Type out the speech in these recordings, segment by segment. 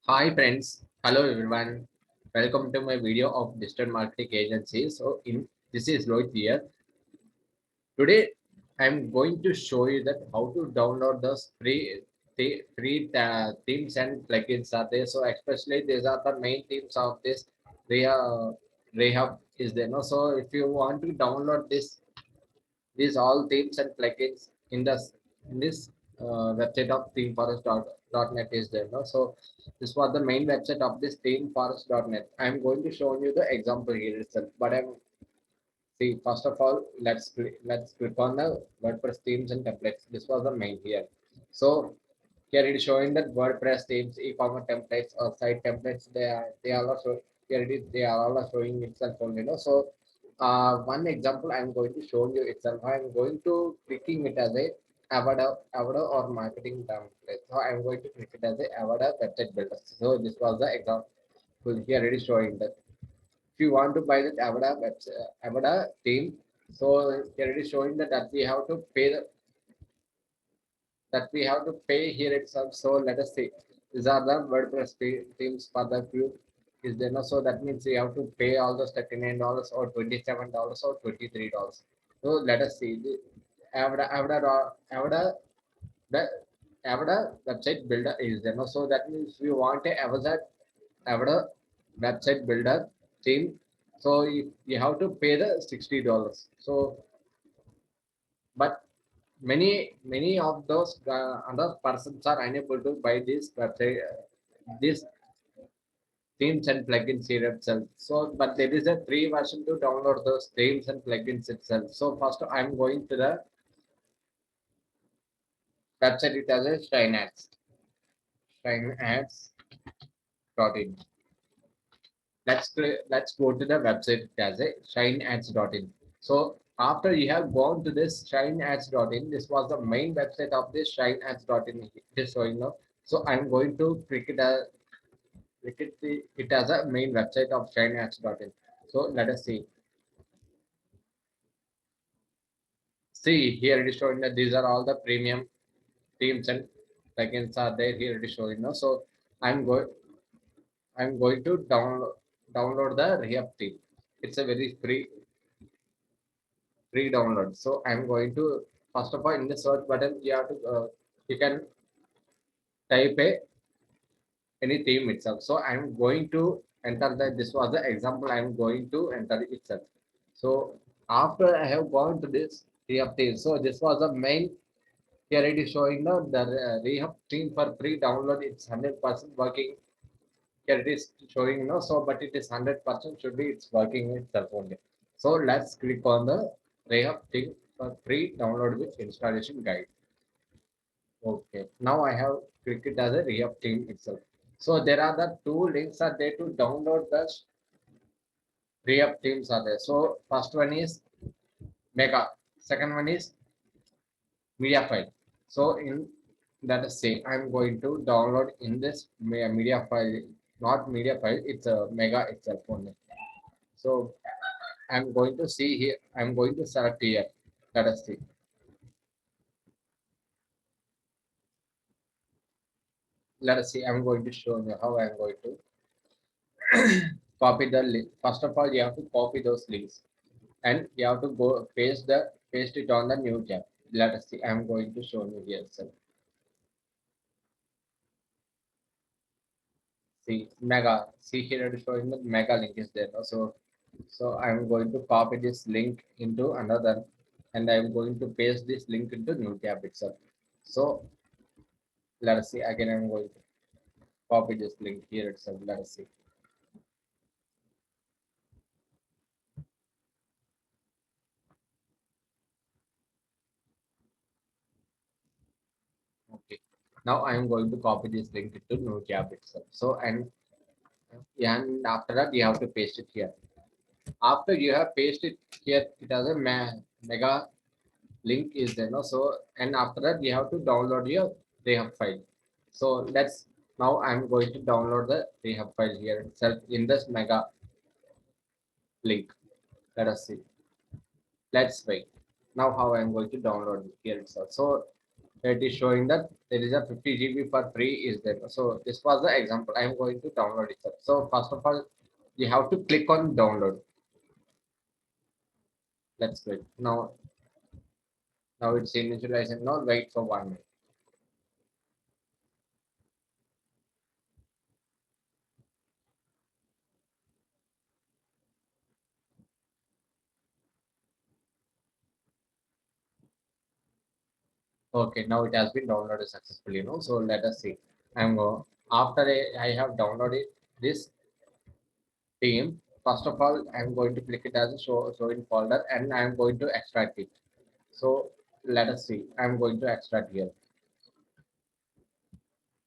Hi friends, hello everyone. Welcome to my video of digital marketing agency. This is Rohit here. Today I'm going to show you that how to download those free themes and plugins are there. So especially these are the main themes of this Reha Rehab is there. No, so if you want to download these all themes and plugins in this website of themeforest.net is there. No? So this was the main website of this themeforest.net. I'm going to show you the example here itself. But I'm see first of all let's click on the WordPress themes and templates. This was the main here. So here it is showing that WordPress themes, e-commerce templates or site templates, they are also here it is they are all showing itself only. No? So one example I'm going to show you itself. I'm going to clicking it as a Avada or marketing template. So I'm going to click it as a Avada website builder. So this was the example here it is showing that if you want to buy that Avada theme, so here it is showing that we have to pay here itself. So let us see. These are the WordPress themes for the few is there. No? So that means you have to pay all those $39 or $27 or $23. So let us see. The the Avada website builder is there. No? So that means we want a Avada website builder theme. So you have to pay the $60. So but many of those other persons are unable to buy this website this themes and plugins here itself. So but there is a free version to download those themes and plugins itself. So first I'm going to the website. It has a shineads.in. Let's go to the website. It has a shineads.in. So after you have gone to this shineads.in, this was the main website of this shineads.in. It is showing now. So I'm going to click it as a main website of shineads.in. So let us see. See here it is showing that these are all the premium themes and plugins are there. Here it is showing now. So I'm going I'm going to download the Rehab theme. It's a very free download. So I'm going to first of all in the search button you can type any theme itself. So I'm going to enter that this was the example I'm going to enter itself. So after I have gone to this Rehab theme, so this was the main. Here it is showing the Rehab theme for free download. It's 100% working. Here it is showing so but it is 100% should be it's working itself only. So let's click on the Rehab theme for free download with installation guide. Okay, now I have clicked it as a Rehab theme itself. So there are the two links are there to download the Rehab themes are there. So first one is Mega, second one is media file. So in let us say I'm going to download in this media file, not media file, it's a mega itself only. So I'm going to see here, I'm going to select here. Let us see. Let us see. I'm going to show you how I'm going to copy the link. First of all, you have to copy those links and you have to go paste it on the new tab. Let us see. I'm going to show you here. So see mega. See here it is showing the mega link is there. So I'm going to copy this link into another and I'm going to paste this link into new tab itself. So let us see again. I'm going to copy this link here itself. Let us see. Okay. Now I am going to copy this link into new tab itself. So and after that you have to paste it here. After you have pasted here, it has a mega link is there. No? So and after that you have to download your Rehab file. So let's now I'm going to download the Rehab file here itself in this mega link. Let us see. Let's wait. Now how I'm going to download it here itself. So It is showing that there is a 50 GB for free is there. So this was the example. I am going to download it. So first of all, you have to click on download. Let's click. Now it's initializing. Now wait for 1 minute. Okay, now it has been downloaded successfully. So let us see. I'm go after I have downloaded this theme. First of all, I'm going to click it as a show in folder, and I'm going to extract it. So let us see. I'm going to extract here.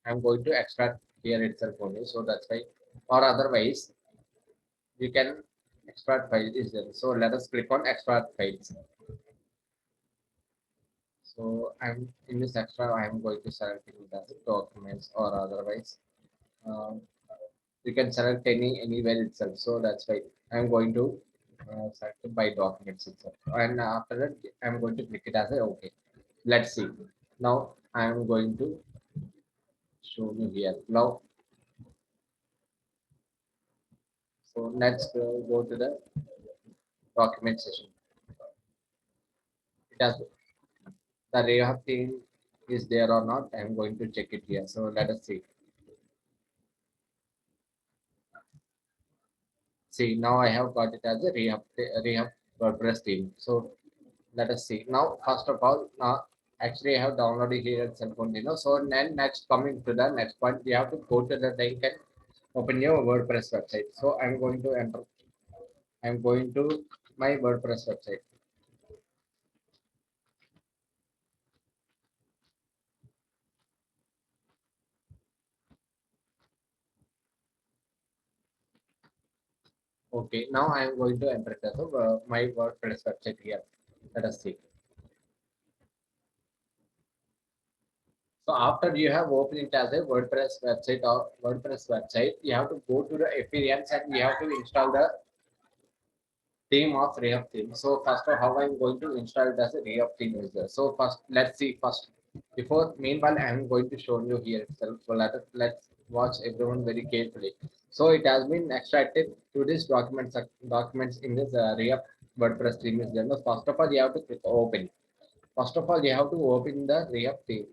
I'm going to extract here itself only. So that's why, or otherwise, you can extract file is there. So let us click on extract files. So I'm in this extra. I'm going to select it as documents or otherwise. Um, you can select anywhere itself. So that's why I'm going to select it by documents itself. And after that, I'm going to click it as a okay. Let's see. Now I'm going to show you here. Now, so let's go to the document session. It has the React theme is there or not. I'm going to check it here. So let us see. See, now I have got it as a React WordPress theme. So let us see. Now, first of all, actually I have downloaded here itself only. So then next coming to the next point, you have to go to the link and open your WordPress website. So I'm going to enter. I'm going to my WordPress website. Okay, now I am going to enter the my WordPress website here. Let us see. So after you have opened it as a WordPress website, you have to go to the appearance and you have to install the theme of React theme. So first of all, how I'm going to install it as a React theme is there. So first, let's see first. Before meanwhile, I'm going to show you here itself. So let's watch everyone very carefully. So it has been extracted to this documents in this React WordPress theme is there. Now, first of all, you have to click open. First of all, you have to open the React theme.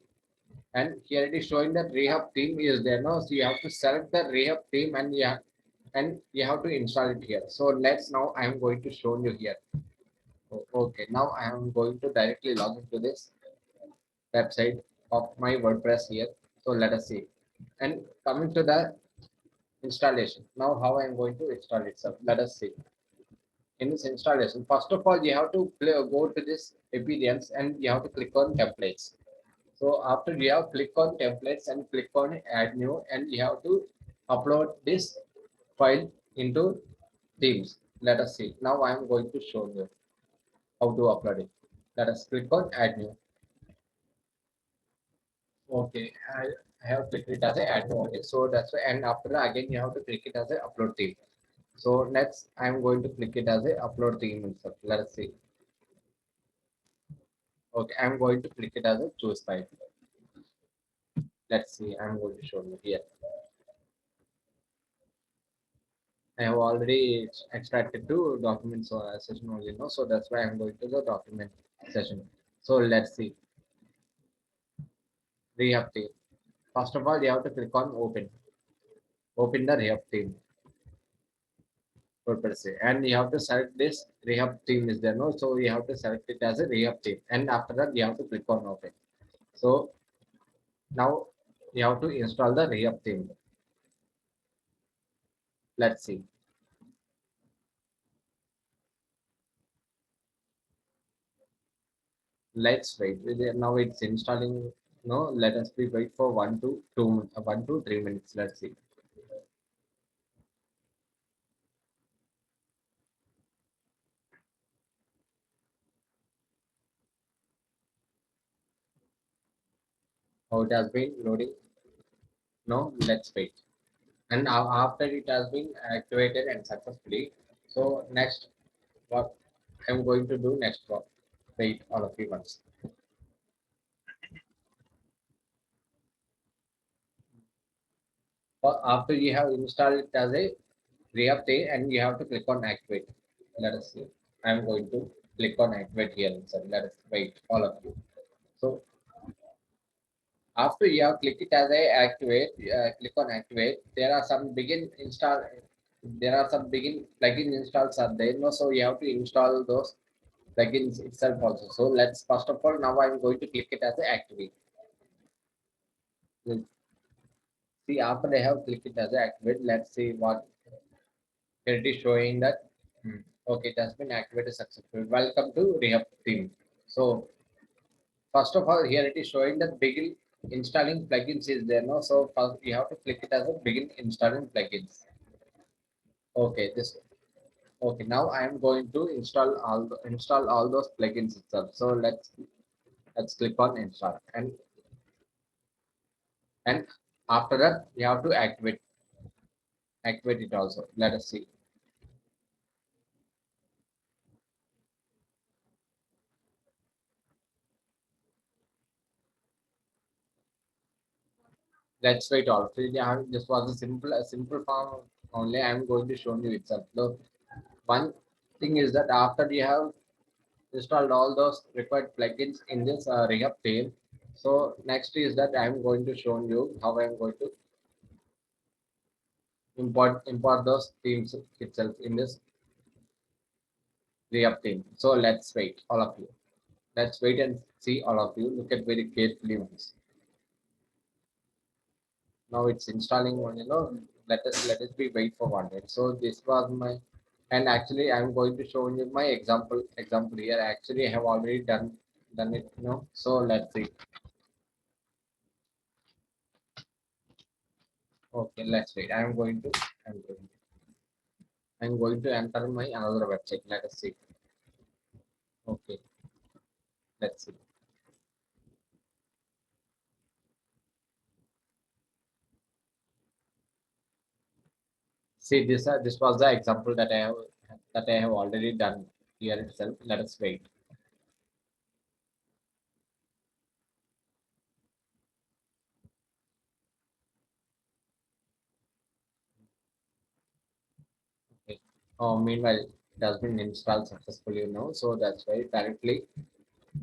And here it is showing that React theme is there now. So you have to select the React theme and you have to install it here. So let's now I am going to show you here. Okay, now I am going to directly log into this website of my WordPress here. So let us see. And coming to the installation. Now how I am going to install it. So let us see. In this installation, first of all, you have to go to this appearance and you have to click on templates. So after you have click on templates and click on add new and you have to upload this file into Themes. Let us see. Now I am going to show you how to upload it. Let us click on add new. Okay, I have clicked it as a add new. Okay, so that's why, and after that again you have to click it as a upload theme. So next I am going to click it as a upload theme itself. Let us see. Okay, I am going to click it as a choose file. Let's see. I am going to show you here. I have already extracted to documents session only, so that's why I'm going to the document session. So let's see. React theme. First of all, you have to click on open. Open the React theme per se, and you have to select this React theme is there, so you have to select it as a React theme, and after that you have to click on open. So now you have to install the React theme. Let's see. Let's wait. Now it's installing. No, let us be wait for 1 to 3 minutes. Let's see. How it has been loading. No, let's wait. And after it has been activated and successfully, so next what I'm going to do next, what wait all of you once. After you have installed it as a React thing, and you have to click on activate. Let us see. I'm going to click on activate here itself. Let us wait, all of you. So after you have click it as a activate, click on activate. There are some begin install. There are some begin plugin installs are there. No, so you have to install those plugins itself also. So let's first of all now I'm going to click it as a activate. Let's see after I have clicked it as a activate. Let's see what it is showing that. Okay, it has been activated successfully. Welcome to Rehab team. So first of all, here it is showing that begin installing plugins is there. No, so first you have to click it as a begin installing plugins. Okay, this okay. Now I am going to install all those plugins itself. So let's click on install and after that you have to activate it also. Let us see. Let's wait all. So yeah, this was a simple form only. I am going to show you itself. So one thing is that after you have installed all those required plugins in this Rehab theme, so next is that I am going to show you how I am going to import those themes itself in this Rehab theme. So let's wait, all of you. Let's wait and see all of you. Look at very carefully once. Now it's installing one. Let us be wait for 1 minute. So this was my and actually I'm going to show you my example here. Actually I have already done it. So let's see. Okay, let's wait. I'm going to enter my another website. Let us see. Okay, let's see. See this was the example that I have already done here itself. Let us wait. Okay. Meanwhile, it has been installed successfully. So that's why directly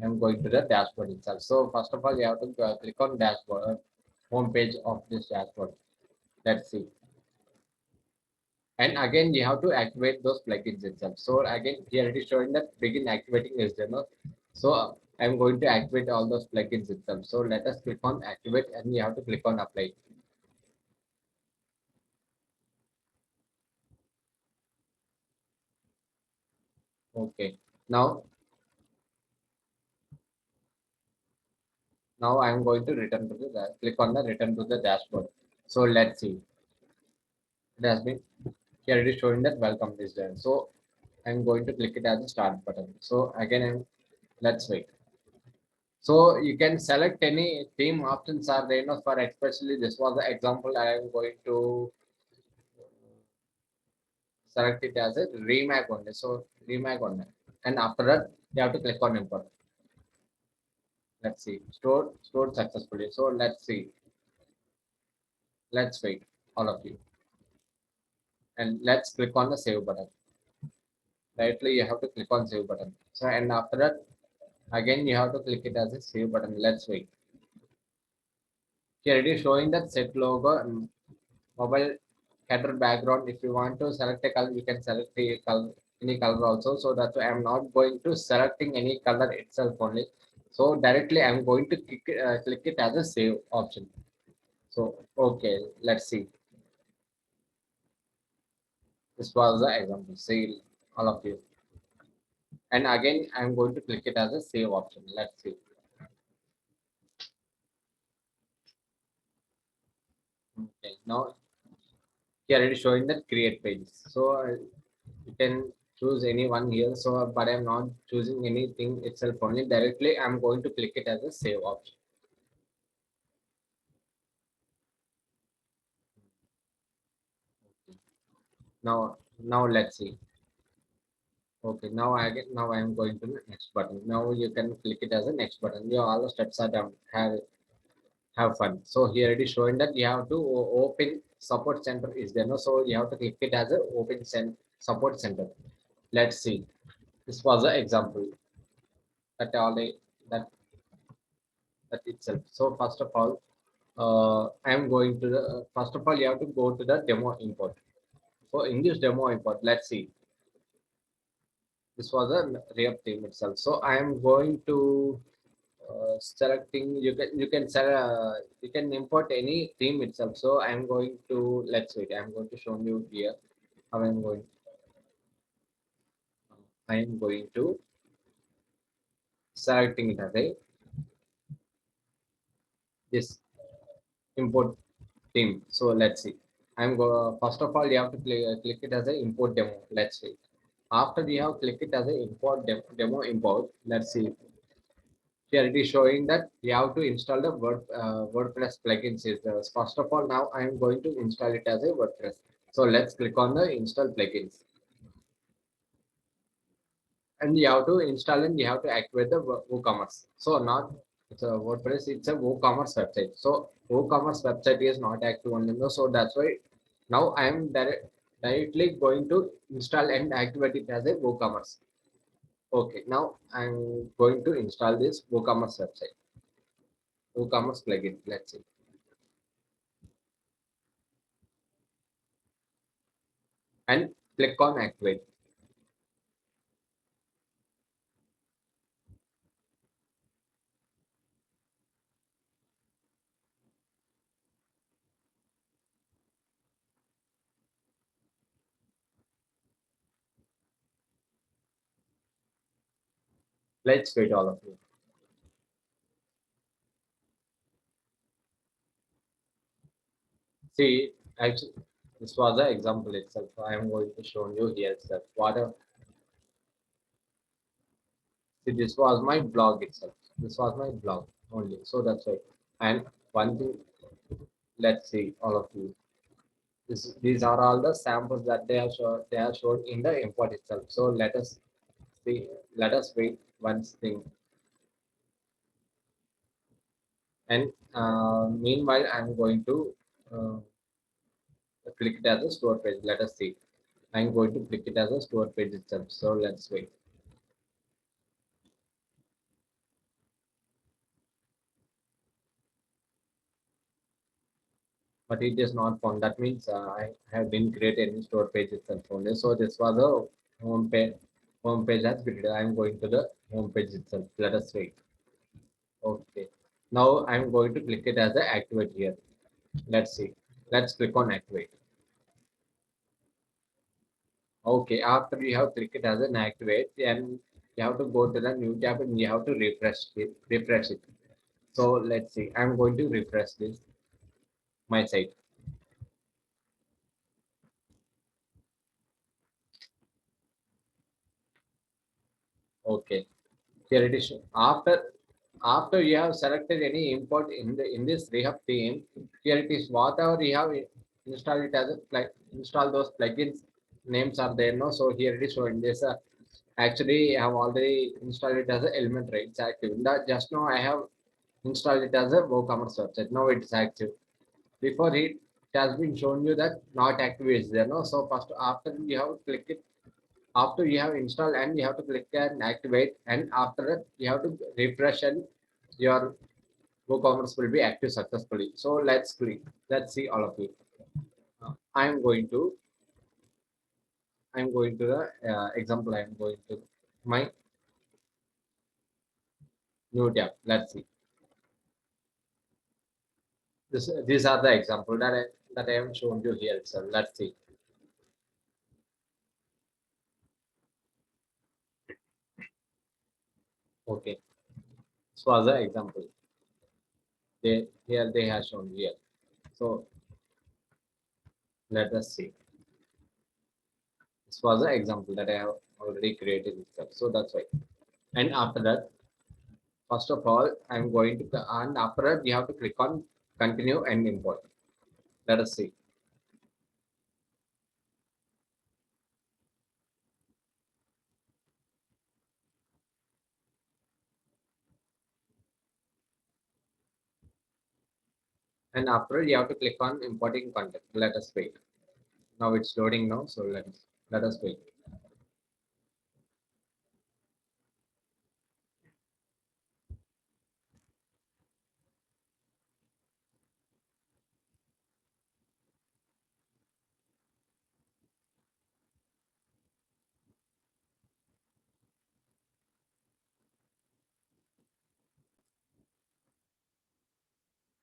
I'm going to the dashboard itself. So first of all, you have to click on dashboard, home page of this dashboard. Let's see. And again, you have to activate those plugins itself. So again, here it is showing that begin activating is demo. So I'm going to activate all those plugins itself. So let us click on activate and you have to click on apply. Okay. Now I'm going to return to the click on the return to the dashboard. So let's see. It has been here it is showing that welcome is there. So I'm going to click it as a start button. So again, let's wait. So you can select any theme options are there. For especially this was the example. I am going to select it as a remake only. So remake only, and after that you have to click on import. Let's see. Stored successfully. So let's see. Let's wait, all of you, and let's click on the save button. Directly you have to click on save button. So and after that again you have to click it as a save button. Let's wait. Here it is showing that set logo and mobile header background. If you want to select a color, you can select a color, any color also. So that's why I'm not going to selecting any color itself only. So directly I'm going to click it as a save option. So okay, let's see. This was the example. See all of you. And again, I'm going to click it as a save option. Let's see. Okay, now here it is showing that create page. So you can choose any one here. So, but I'm not choosing anything itself only. Directly, I'm going to click it as a save option. Now let's see. Okay, now I'm going to the next button. Now you can click it as a next button. Your all the steps are done. Have it. have fun. So here it is showing that you have to open support center is there. No, so you have to click it as a support center. Let's see. This was an example that already that that itself. So first of all, I am going to the first of all you have to go to the demo import. So in this demo import, let's see. This was a React theme itself. So I am going to selecting. You can import any theme itself. So I am going to let's wait. I am going to show you here how I am going to selecting it as a this import theme. So let's see. I'm go first of all you have to click it as a import demo. Let's see. After you have click it as a import demo import. Let's see. Here it is showing that you have to install the WordPress plugins. First of all, now I am going to install it as a WordPress. So let's click on the install plugins, and you have to install and you have to activate the WooCommerce. So not it's a WordPress, it's a WooCommerce website. So WooCommerce website is not active on Windows. So that's why now I am directly going to install and activate it as a WooCommerce. Okay, now I'm going to install this WooCommerce website, WooCommerce plugin. Let's see. And click on activate. Let's wait all of you. See, actually, this was the example itself. I am going to show you here itself. See, this was my blog itself. This was my blog only. So that's why. And one thing, let's see, all of you. These are all the samples that they are shown in the import itself. So let us see. Let us wait one thing. And meanwhile, I'm going to click it as a store page. Let us see. I'm going to click it as a store page itself. So let's wait. But it is not found. That means I have been create any store page itself only. So this was a home page. Home page has created. I'm going to the home page itself. Let us wait. Okay. Now I'm going to click it as a activate here. Let's see. Let's click on activate. Okay. After you have clicked it as an activate, then you have to go to the new tab and you have to refresh it. Refresh it. So let's see. I'm going to refresh this my site. Okay. Here it is. After you have selected any import in this Rehab theme, here it is whatever you have installed it as a install those plugins names are there. No, so here it is showing this. Actually, I have already installed it as an element, right? It's active. Just now I have installed it as a WooCommerce website. Now it's active. Before it has been shown you that not active is there. No, so first after you have click it after you have installed and you have to click and activate, and after that you have to refresh and your WooCommerce will be active successfully. So let's see all of it. I'm going to the example. I'm going to my new tab. Let's see. These are the example that I have shown you here. So let's see. Okay, this was the example. They have shown here. So let us see. This was the example that I have already created itself. So that's why. And after that, first of all, I'm going to, and after that, you have to click on continue and import. Let us see. And after you have to click on importing content. Let us wait. Now it's loading now, so let us wait.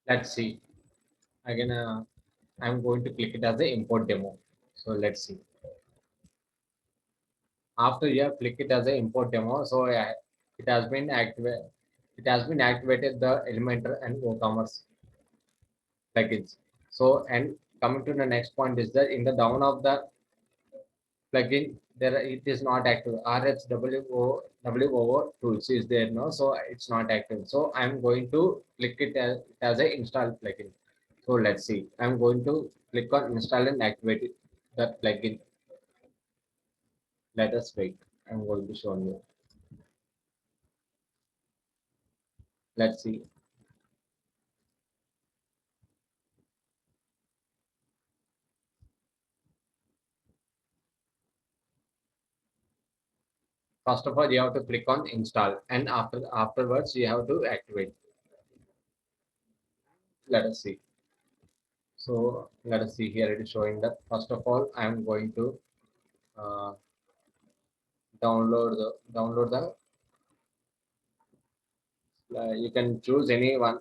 Let's see. Again, I'm going to click it as a import demo. So let's see. After you have clicked it as a import demo, so it has been activated. It has been activated the Elementor and WooCommerce plugins. So and coming to the next point is that in the down of the plugin there it is not active. RHWO tools is there now, so it's not active. So I'm going to click it as a install plugin. So let's see. I'm going to click on install and activate it, that plugin. Let us wait. I'm going to show you. Let's see. First of all, you have to click on install, and afterwards you have to activate. Let us see. So let us see here. It is showing that first of all, I am going to uh, download the. You can choose any one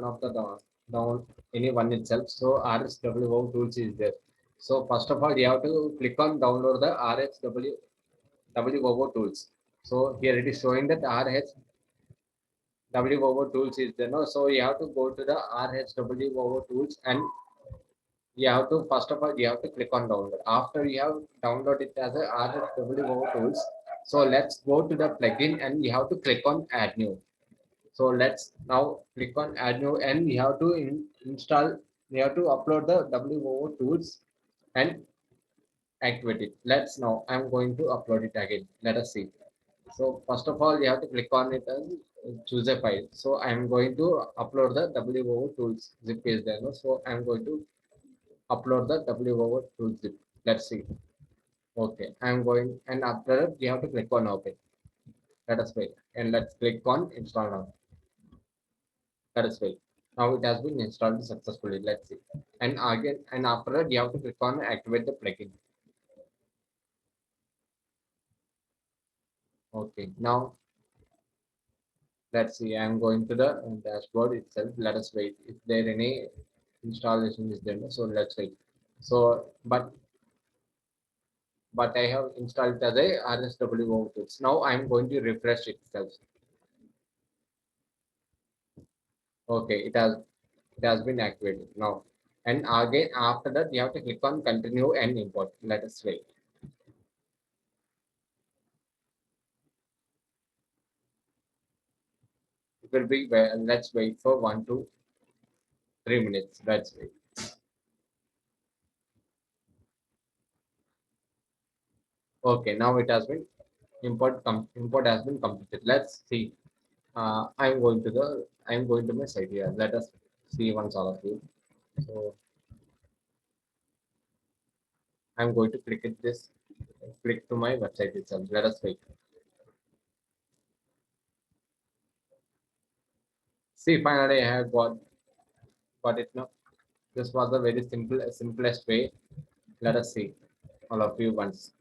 of the down any one itself. So RSWO tools is there. So first of all, you have to click on download the RSWO tools. So here it is showing that RHWO tools is there. No, so you have to go to the RHWO tools, and you have to first of all you have to click on download. After you have download it as a RHWO tools, so let's go to the plugin and you have to click on add new. So let's now click on add new, and we have to install. We have to upload the WO tools and activate it. Let's now. I'm going to upload it again. Let us see. So first of all, you have to click on it and choose a file. So I'm going to upload the WO tools zip is there. No? So I'm going to upload the WO tools zip. Let's see. Okay, I'm going, and after that you have to click on open. Let us wait, and let's click on install now. Let us wait. Now it has been installed successfully. Let's see. And again, and after that, you have to click on activate the plugin. Okay. Now let's see. I'm going to the dashboard itself. Let us wait. If there any installation is there, so let's wait. So, but I have installed it as a RSWO tools. Now I'm going to refresh itself. Okay, it has been activated now. And again, after that, you have to click on continue and import. Let us wait. It will be, let's wait for 1 to 3 minutes. Let's wait. Okay, now it has been import has been completed. Let's see. I'm going to my site here. Let us see once all of you. So I'm going to click to my website itself. Let us wait. See, finally I have got it now. This was a very simplest way. Let us see all of you once.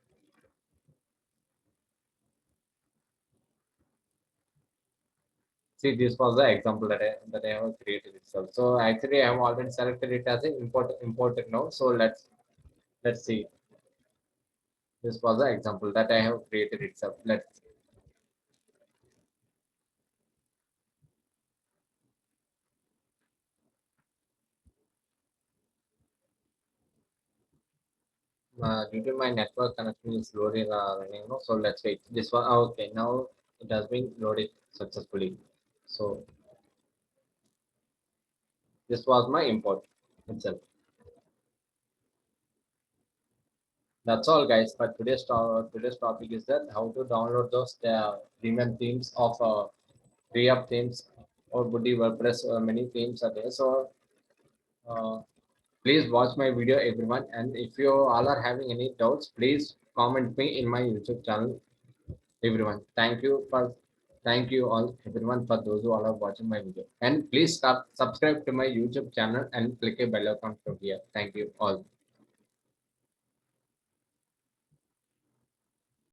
See, this was the example that I have created itself. So actually, I have already selected it as an imported now. So let's see. This was the example that I have created itself. Let's due to my network connection is slowly running now. So let's wait. This one okay. Now it has been loaded successfully. So this was my import itself. That's all, guys. But today's topic is that how to download those premium themes of React themes or Buddy WordPress. Many themes are there. So Please watch my video, everyone. And if you all are having any doubts, please comment me in my YouTube channel, everyone. Thank you all, everyone, for those who all are watching my video. And please subscribe to my YouTube channel and click a bell icon from here. Thank you all.